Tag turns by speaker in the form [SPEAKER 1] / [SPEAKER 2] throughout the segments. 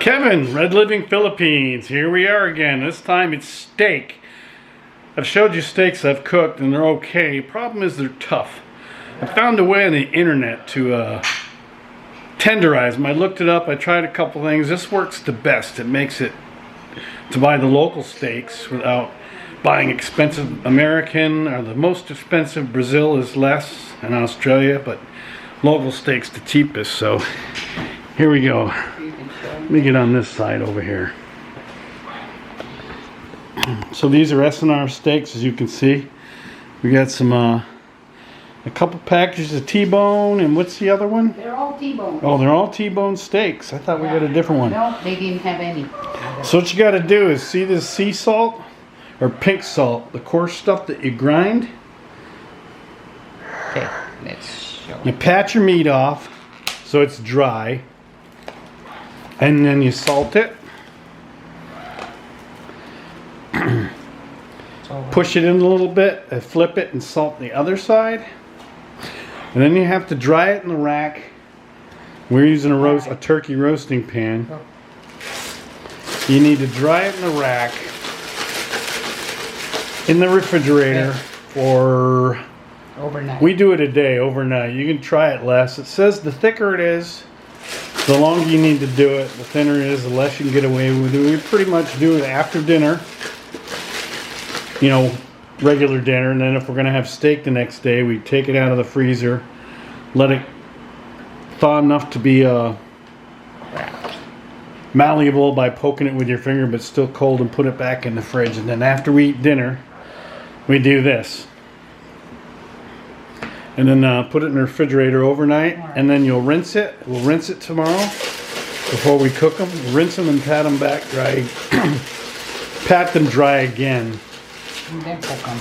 [SPEAKER 1] Kevin, Red Living Philippines. Here we are again. This time it's steak. I've showed you steaks I've cooked and they're okay. Problem is they're tough. I found a way on the internet to tenderize them. I looked it up. I tried a couple things. This works the best. It makes it to buy the local steaks without buying expensive American, or the most expensive. Brazil is less, and Australia, but local steaks the cheapest. So here we go. Let me get on this side over here. So these are S&R steaks, as you can see. We got some a couple packages of T-bone, and what's the other one?
[SPEAKER 2] They're all T-bone.
[SPEAKER 1] Oh, they're all T-bone steaks. I thought we got a different one.
[SPEAKER 2] No, they didn't have any.
[SPEAKER 1] So what you got to do is see this sea salt or pink salt, the coarse stuff that you grind.
[SPEAKER 2] Okay, let's show.
[SPEAKER 1] You pat your meat off so it's dry, and then you salt it. Push it in a little bit, and flip it and salt the other side. And then you have to dry it in the rack. We're using a turkey roasting pan. You need to dry it in the rack in the refrigerator for
[SPEAKER 2] overnight.
[SPEAKER 1] We do it a day, overnight. You can try it less. It says the thicker it is, the longer you need to do it. The thinner it is, the less you can get away with it. We pretty much do it after dinner. You know, regular dinner, and then if we're going to have steak the next day, we take it out of the freezer, let it thaw enough to be malleable by poking it with your finger, but still cold, and put it back in the fridge. And then after we eat dinner, we do this. And then put it in the refrigerator overnight, and then you'll rinse it. We'll rinse it tomorrow before we cook them. Rinse them and pat them back dry. Pat them dry again.
[SPEAKER 2] And then cook them.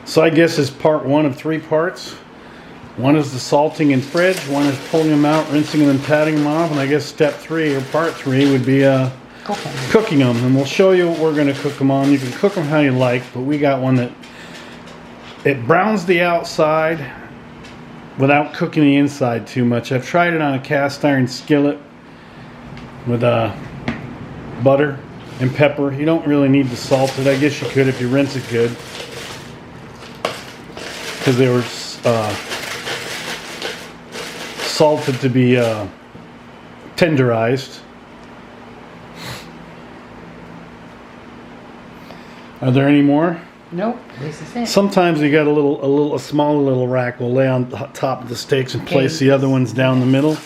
[SPEAKER 1] So I guess it's part one of 3 parts. One is the salting in fridge, one is pulling them out, rinsing them and patting them off, and I guess step 3 or part 3 would be cooking them. And we'll show you what we're going to cook them on. You can cook them how you like, but we got one that it browns the outside without cooking the inside too much. I've tried it on a cast iron skillet with butter and pepper. You don't really need to salt it. I guess you could if you rinse it good, because they were salted to be tenderized. Are there any more?
[SPEAKER 2] Nope, this is it.
[SPEAKER 1] Sometimes you got a smaller little rack. We'll lay on top of the steaks and place the other ones down the middle.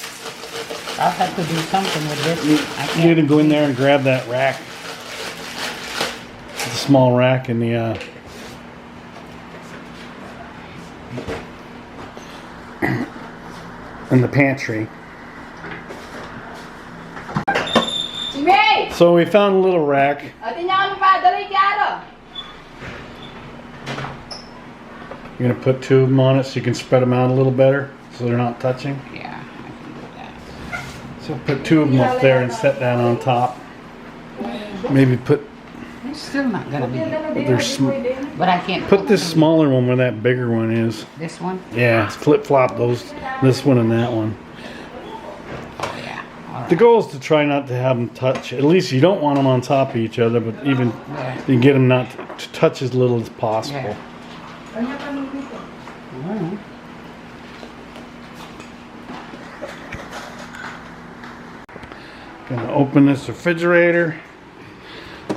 [SPEAKER 2] I'll have to do something with this.
[SPEAKER 1] You need to go in there and grab that rack, the small rack in the pantry. So we found a little rack. You're going to put 2 of them on it so you can spread them out a little better so they're not touching.
[SPEAKER 2] Yeah, I can do that.
[SPEAKER 1] So put 2 of them up there and set down on top. Maybe put...
[SPEAKER 2] It's still not going to be. But I can't
[SPEAKER 1] put this smaller one where that bigger one is.
[SPEAKER 2] This one?
[SPEAKER 1] Yeah, flip-flop this one and that one.
[SPEAKER 2] Oh, yeah. All right.
[SPEAKER 1] The goal is to try not to have them touch. At least you don't want them on top of each other, but even you get them not to touch as little as possible.
[SPEAKER 2] Yeah.
[SPEAKER 1] Gonna open this refrigerator.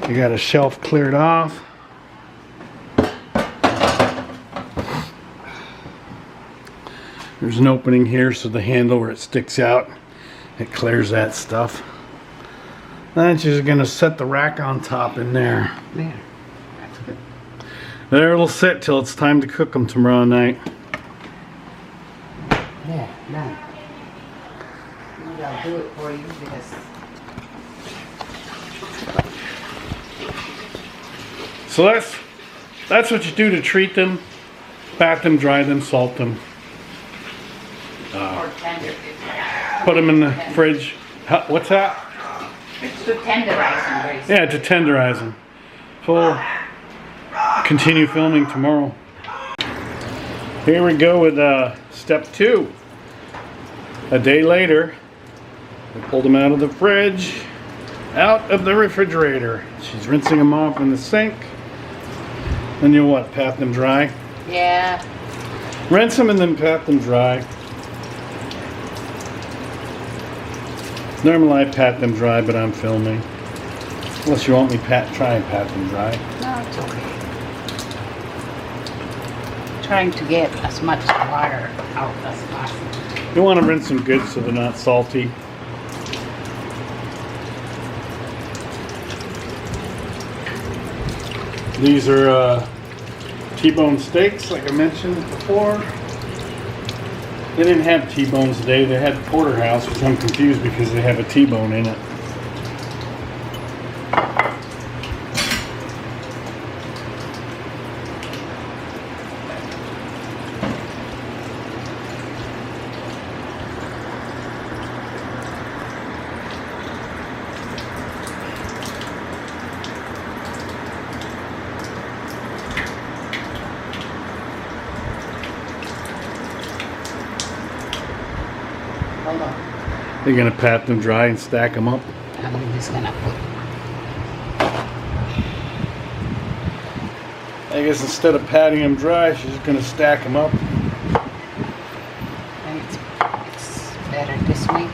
[SPEAKER 1] You got a shelf cleared off. There's an opening here, so the handle where it sticks out, it clears that stuff. Then you're just gonna set the rack on top in there.
[SPEAKER 2] There.
[SPEAKER 1] There it'll sit till it's time to cook them tomorrow night.
[SPEAKER 2] Yeah, done. Maybe I'll do it for you because...
[SPEAKER 1] So that's what you do to treat them. Pat them, dry them, salt them. Put them in the fridge. What's that?
[SPEAKER 2] It's to tenderize them, basically.
[SPEAKER 1] Yeah, to tenderize them. So we'll continue filming tomorrow. Here we go with step 2. A day later, We pulled them out of the fridge, out of the refrigerator. She's rinsing them off in the sink. Then you what, pat them dry?
[SPEAKER 2] Yeah.
[SPEAKER 1] Rinse them and then pat them dry. Normally I pat them dry, but I'm filming. Unless you want me try and pat them dry.
[SPEAKER 2] No, it's okay. Trying to get as much water out as possible.
[SPEAKER 1] You want to rinse them good so they're not salty. These are T-bone steaks, like I mentioned before. They didn't have T-bones today. They had porterhouse, which I'm confused because they have a T-bone in it.
[SPEAKER 2] Hold on.
[SPEAKER 1] You're gonna pat them dry and stack them up.
[SPEAKER 2] I'm just gonna put.
[SPEAKER 1] I guess instead of patting them dry, she's just gonna stack them up.
[SPEAKER 2] And it's better this way.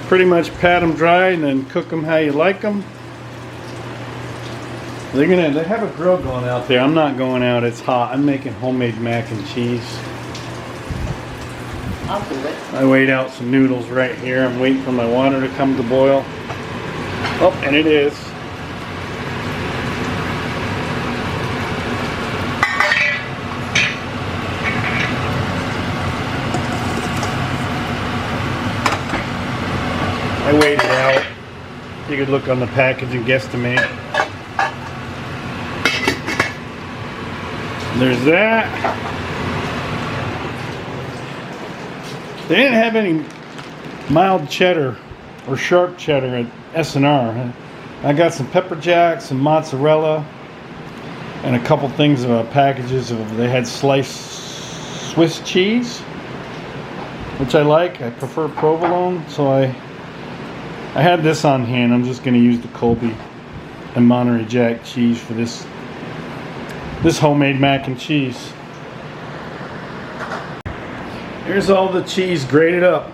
[SPEAKER 1] Pretty much pat them dry and then cook them how you like them. They have a grill going out there. I'm not going out, it's hot. I'm making homemade mac and cheese.
[SPEAKER 2] I'll do it.
[SPEAKER 1] I weighed out some noodles right here. I'm waiting for my water to come to boil. Oh, and it is. I weighed it out. You could look on the package and guesstimate. There's that. They didn't have any mild cheddar or sharp cheddar at S&R. I got some pepper jack, some mozzarella, and a couple things packages of. They had sliced Swiss cheese, which I like. I prefer provolone, so I had this on hand. I'm just going to use the Colby and Monterey Jack cheese for this homemade mac and cheese. Here's all the cheese grated up.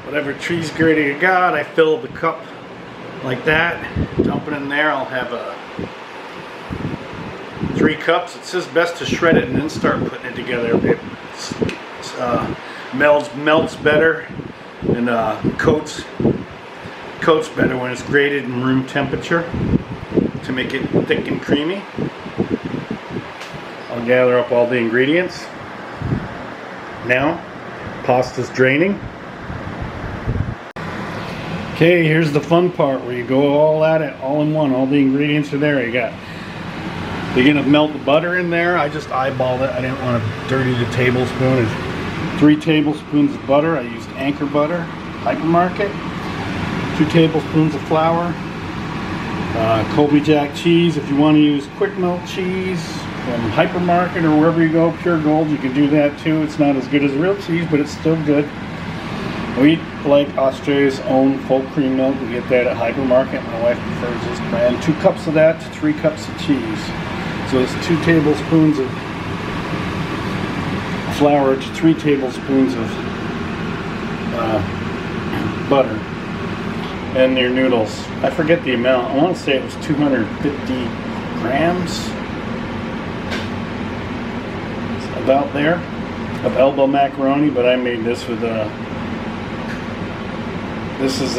[SPEAKER 1] Whatever cheese grating I got, I fill the cup like that. Dump it in there. I'll have 3 cups. It says best to shred it and then start putting it together. It melts better and coats better when it's grated in room temperature to make it thick and creamy. I'll gather up all the ingredients. Now, pasta's draining. Okay, here's the fun part where you go all at it, all in one. All the ingredients are there. You're gonna melt the butter in there. I just eyeballed it. I didn't want to dirty the tablespoon. It's 3 tablespoons of butter. I used Anchor butter, Hypermarket. 2 tablespoons of flour. Colby Jack cheese. If you want to use quick melt cheese from Hypermarket or wherever you go, Pure Gold, you can do that too. It's not as good as real cheese, but it's still good. We like Australia's own full cream milk. We get that at Hypermarket. My wife prefers this brand. 2 cups of that to 3 cups of cheese. So it's 2 tablespoons of flour to 3 tablespoons of butter. And your noodles. I forget the amount. I want to say it was 250 grams. It's about there. Of elbow macaroni, but I made this with this is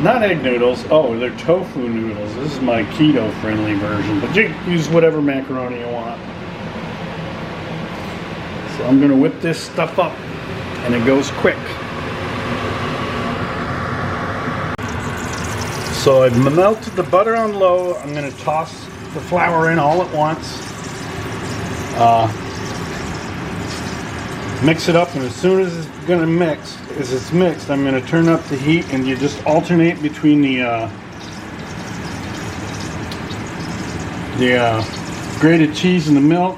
[SPEAKER 1] not egg noodles. Oh, they're tofu noodles. This is my keto friendly version, but you can use whatever macaroni you want. So I'm gonna whip this stuff up and it goes quick. So I've melted the butter on low. I'm going to toss the flour in all at once. Mix it up, and as soon as it's mixed, I'm going to turn up the heat, and you just alternate between the grated cheese and the milk.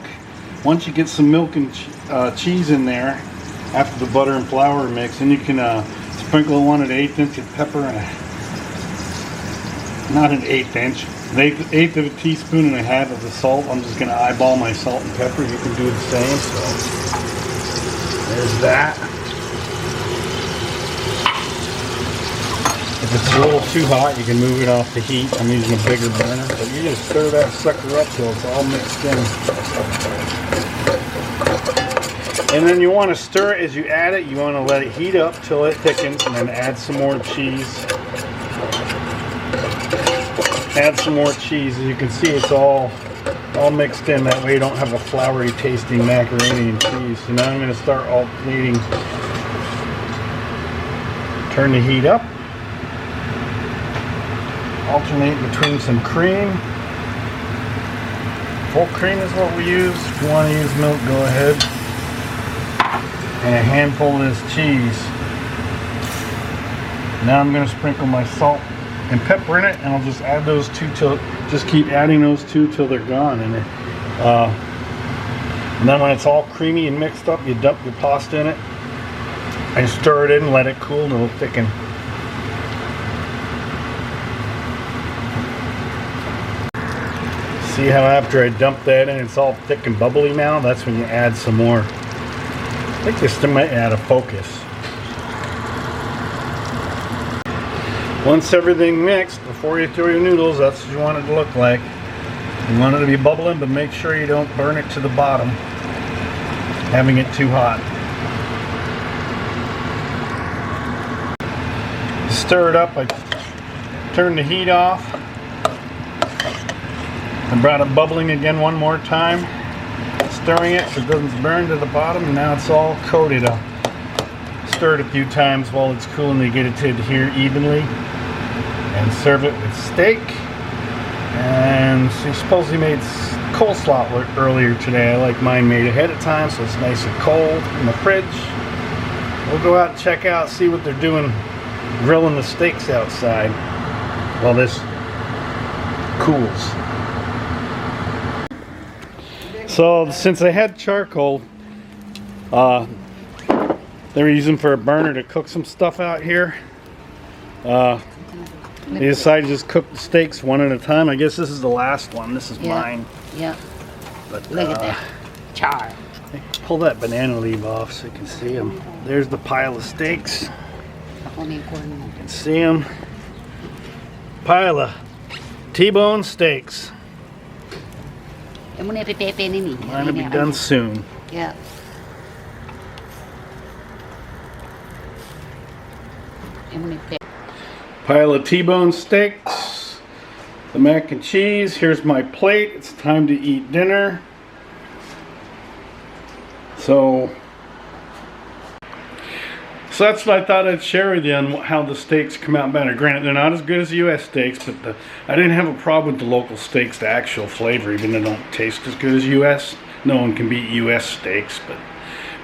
[SPEAKER 1] Once you get some milk and cheese in there, after the butter and flour mix, and you can sprinkle 1/8 inch of pepper and not an 1/8 inch, an eighth of a teaspoon and a half of the salt. I'm just going to eyeball my salt and pepper. You can do the same. So there's that. If it's a little too hot, you can move it off the heat. I'm using a bigger burner, but you just stir that sucker up till it's all mixed in. And then you want to stir it as you add it. You want to let it heat up till it thickens, and then add some more cheese. Add some more cheese. As you can see, it's all mixed in. That way you don't have a floury tasting macaroni and cheese. So now I'm going to start alternating. Turn the heat up. Alternate between some cream. Full cream is what we use. If you want to use milk, go ahead. And a handful of this cheese. Now I'm going to sprinkle my salt and pepper in it, and I'll just add those two just keep adding those two till they're gone. And then when it's all creamy and mixed up, you dump your pasta in it and stir it in and let it cool, and it'll thicken. See how after I dump that in, it's all thick and bubbly now? That's when you add some more. I think this might add a focus. Once everything mixed, before you throw your noodles, that's what you want it to look like. You want it to be bubbling, but make sure you don't burn it to the bottom, having it too hot. Stir it up. I turn the heat off. I brought it bubbling again one more time, stirring it so it doesn't burn to the bottom, and now it's all coated up. Stir it a few times while it's cooling to get it to adhere evenly, and serve it with steak. And she supposedly made coleslaw earlier today. I like mine made ahead of time, so it's nice and cold in the fridge. We'll go out and check out, see what they're doing, grilling the steaks outside while this cools. So since I had charcoal, they were using for a burner to cook some stuff out here. They decided to just cook the steaks one at a time. I guess this is the last one. This is mine.
[SPEAKER 2] Yeah.
[SPEAKER 1] But
[SPEAKER 2] look at that char.
[SPEAKER 1] Pull that banana leaf off so you can see them. There's the pile of steaks. You can see them. Pile of T-bone steaks. Mine will be done soon.
[SPEAKER 2] Yeah.
[SPEAKER 1] Pile of T-bone steaks, the mac and cheese. Here's my plate. It's time to eat dinner. So that's what I thought I'd share with you on how the steaks come out better. Granted, they're not as good as US steaks, but I didn't have a problem with the local steaks, the actual flavor, even though they don't taste as good as US. No one can beat US steaks, but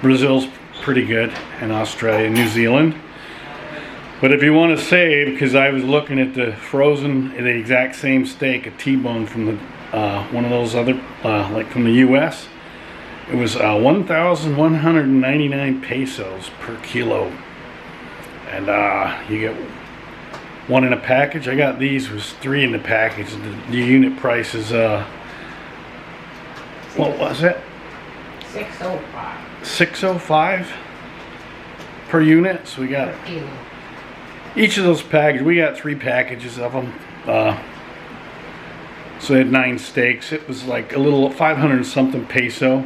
[SPEAKER 1] Brazil's pretty good, and Australia, New Zealand. But if you want to save, because I was looking at the frozen, the exact same steak, a T-bone from the one of those other, like from the US, it was 1,199 pesos per kilo, and you get one in a package. I got these, was 3 in the package. The unit price is what was it?
[SPEAKER 2] $6.05.
[SPEAKER 1] $6.05 per unit. So we got each of those packages. We got 3 packages of them. So they had 9 steaks. It was like a little 500 something peso.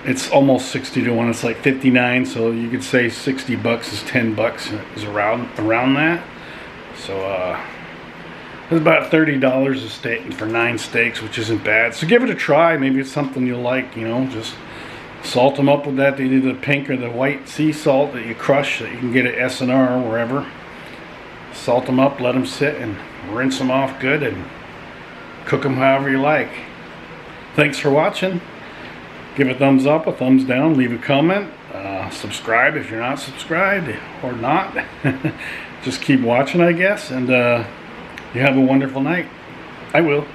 [SPEAKER 1] It's almost 60 to 1. It's like 59, so you could say 60 bucks is 10 bucks is around that. So it's about $30 a steak for 9 steaks, which isn't bad. So give it a try. Maybe it's something you'll like, you know, just Salt them up with that, either the pink or the white sea salt that you crush that you can get at S&R or wherever. Salt them up, let them sit, and rinse them off good, and cook them however you like. Thanks for watching. Give a thumbs up, a thumbs down, leave a comment. Subscribe if you're not subscribed, or not. Just keep watching, I guess, and you have a wonderful night. I will.